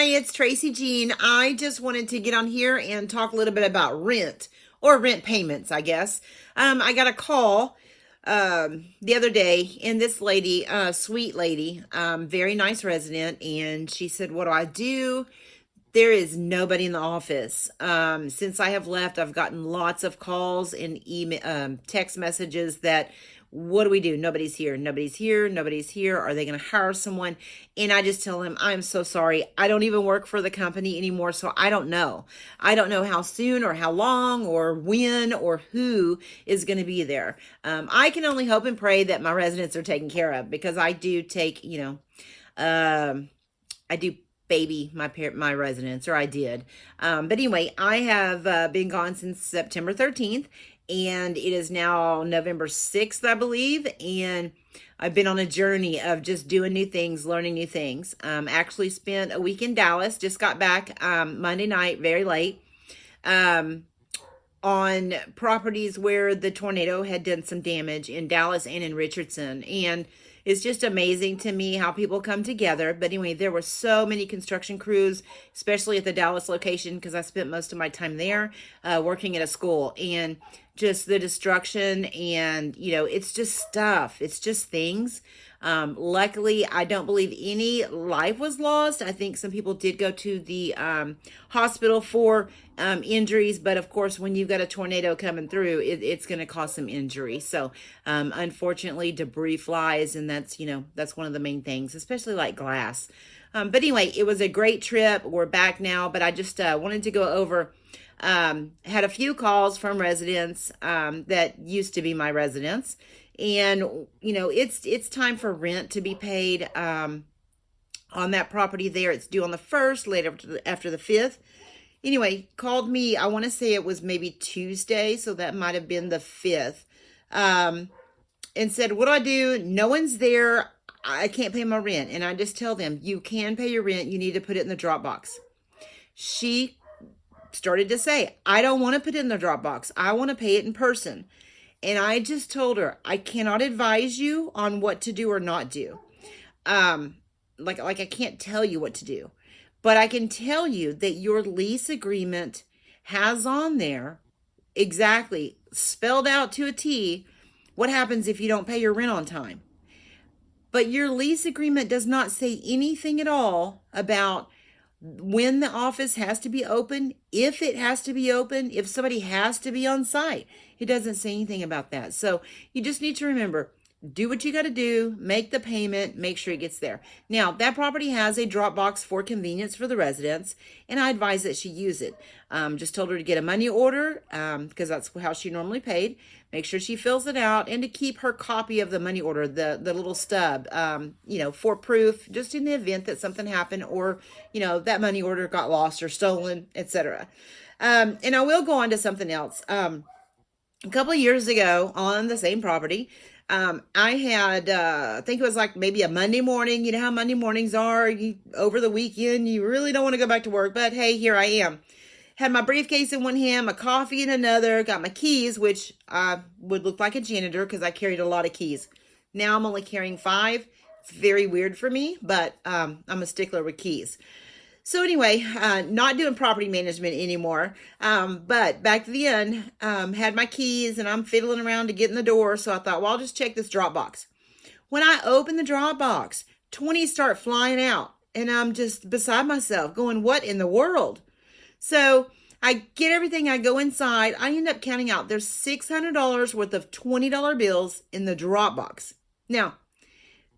Hi, it's Tracy Jean. I just wanted to get on here and talk a little bit about rent or rent payments, I guess. I got a call the other day, and this lady, sweet lady, very nice resident, and she said, "What do I do?" There is nobody in the office. Since I have left, I've gotten lots of calls and email, text messages that, what do we do? Nobody's here. Nobody's here. Nobody's here. Are they going to hire someone? And I just tell them, I'm so sorry. I don't even work for the company anymore. So I don't know. I don't know how soon or how long or when or who is going to be there. I can only hope and pray that my residents are taken care of, because I do take, I do baby my residents, or I did. But anyway, I have been gone since September 13th, and it is now November 6th, I believe. And I've been on a journey of just doing new things, learning new things. Actually spent a week in Dallas, just got back Monday night, very late, on properties where the tornado had done some damage in Dallas and in Richardson. And it's just amazing to me how people come together. But anyway, there were so many construction crews, especially at the Dallas location, because I spent most of my time there working at a school. And just the destruction, and it's just stuff. It's just things. Luckily, I don't believe any life was lost. I think some people did go to the hospital for injuries, but of course, when you've got a tornado coming through, it's going to cause some injury. So, unfortunately, debris flies, and that's one of the main things, especially like glass. But anyway, it was a great trip. We're back now, but I just wanted to go over. Had a few calls from residents that used to be my residents. And it's time for rent to be paid on that property there. It's due on the 1st, later after the 5th. Anyway, called me, I want to say it was maybe Tuesday, so that might have been the 5th, and said, "What do I do? No one's there. I can't pay my rent." And I just tell them, you can pay your rent. You need to put it in the Dropbox. She started to say, "I don't want to put it in the Dropbox. I want to pay it in person." And I just told her, I cannot advise you on what to do or not do. Like I can't tell you what to do, but I can tell you that your lease agreement has on there exactly spelled out to a T what happens if you don't pay your rent on time. But your lease agreement does not say anything at all about when the office has to be open, if it has to be open, if somebody has to be on site. It doesn't say anything about that. So you just need to remember, do what you got to do, make the payment, make sure it gets there. Now, that property has a Dropbox for convenience for the residents, and I advise that she use it. Just told her to get a money order, because that's how she normally paid. Make sure she fills it out, and to keep her copy of the money order, the little stub, for proof, just in the event that something happened, or, that money order got lost or stolen, etc. And I will go on to something else. A couple of years ago on the same property, I had, I think it was like maybe a Monday morning. You know how Monday mornings are. Over the weekend, you really don't want to go back to work, but hey, here I am. Had my briefcase in one hand, my coffee in another, got my keys, which I would look like a janitor because I carried a lot of keys. Now I'm only carrying 5. It's very weird for me, but I'm a stickler with keys. So anyway, not doing property management anymore, but back then, had my keys, and I'm fiddling around to get in the door, so I thought, well, I'll just check this Dropbox. When I open the Dropbox, 20 start flying out, and I'm just beside myself going, what in the world? So I get everything, I go inside, I end up counting out, there's $600 worth of $20 bills in the Dropbox. Now,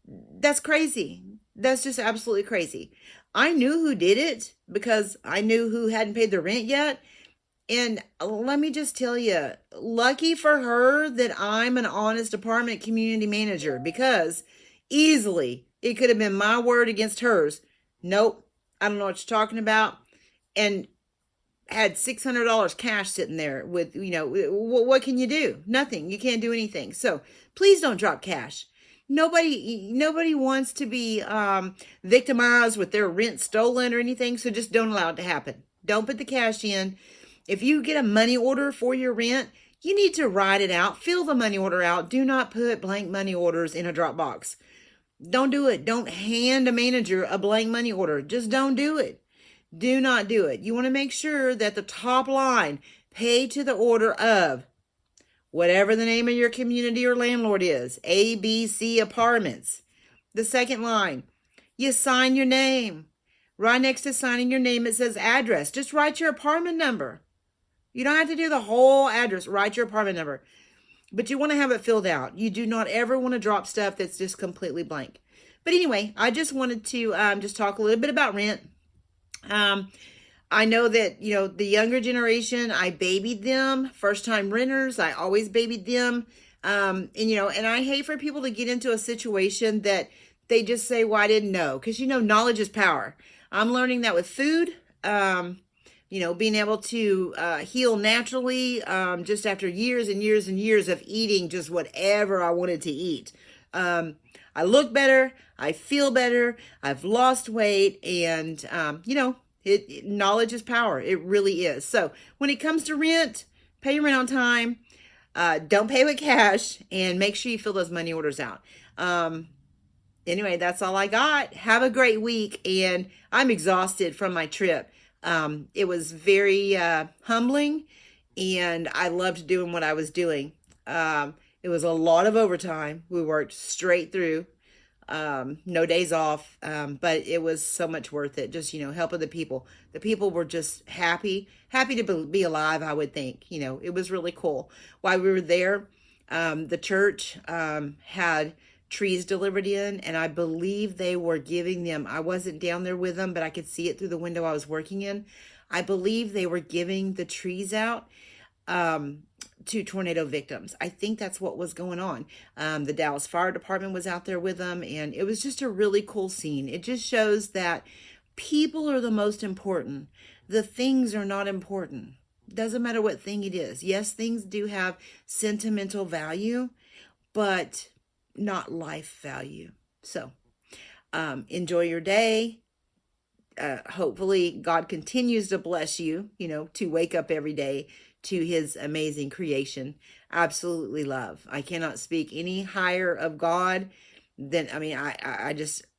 that's crazy. That's just absolutely crazy. I knew who did it because I knew who hadn't paid their rent yet. And let me just tell you, lucky for her that I'm an honest apartment community manager, because easily it could have been my word against hers. Nope, I don't know what you're talking about. And had $600 cash sitting there with, what can you do? Nothing. You can't do anything. So please don't drop cash. Nobody wants to be victimized with their rent stolen or anything, so just don't allow it to happen. Don't put the cash in. If you get a money order for your rent, you need to write it out. Fill the money order out. Do not put blank money orders in a Dropbox. Don't do it. Don't hand a manager a blank money order. Just don't do it. Do not do it. You want to make sure that the top line, pay to the order of whatever the name of your community or landlord is, ABC Apartments. The second line, you sign your name. Right next to signing your name, it says address. Just write your apartment number. You don't have to do the whole address. Write your apartment number. But you want to have it filled out. You do not ever want to drop stuff that's just completely blank. But anyway, I just wanted to just talk a little bit about rent. I know that, the younger generation, I babied them. First time renters, I always babied them. And I hate for people to get into a situation that they just say, well, I didn't know. Because, knowledge is power. I'm learning that with food, being able to heal naturally just after years and years and years of eating just whatever I wanted to eat. I look better. I feel better. I've lost weight. And, knowledge is power. It really is. So when it comes to rent, pay your rent on time. Don't pay with cash, and make sure you fill those money orders out. Anyway, that's all I got. Have a great week. And I'm exhausted from my trip. It was very humbling, and I loved doing what I was doing. It was a lot of overtime. We worked straight through. No days off, but it was so much worth it. Just, helping the people. The people were just happy to be alive, I would think. It was really cool. While we were there, the church had trees delivered in, and I believe they were giving them, I wasn't down there with them, but I could see it through the window I was working in. I believe they were giving the trees out to tornado victims. I think that's what was going on. The Dallas Fire Department was out there with them, and it was just a really cool scene. It just shows that people are the most important. The things are not important. Doesn't matter what thing it is. Yes, things do have sentimental value, but not life value. So enjoy your day. Hopefully God continues to bless you, to wake up every day to his amazing creation. Absolutely love. I cannot speak any higher of God than,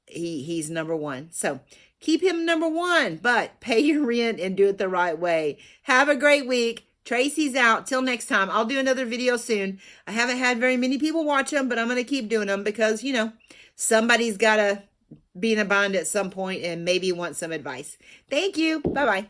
he's number one. So keep him number one, but pay your rent and do it the right way. Have a great week. Tracy's out. Till next time. I'll do another video soon. I haven't had very many people watch them, but I'm going to keep doing them because, somebody's got to be in a bind at some point and maybe want some advice. Thank you. Bye-bye.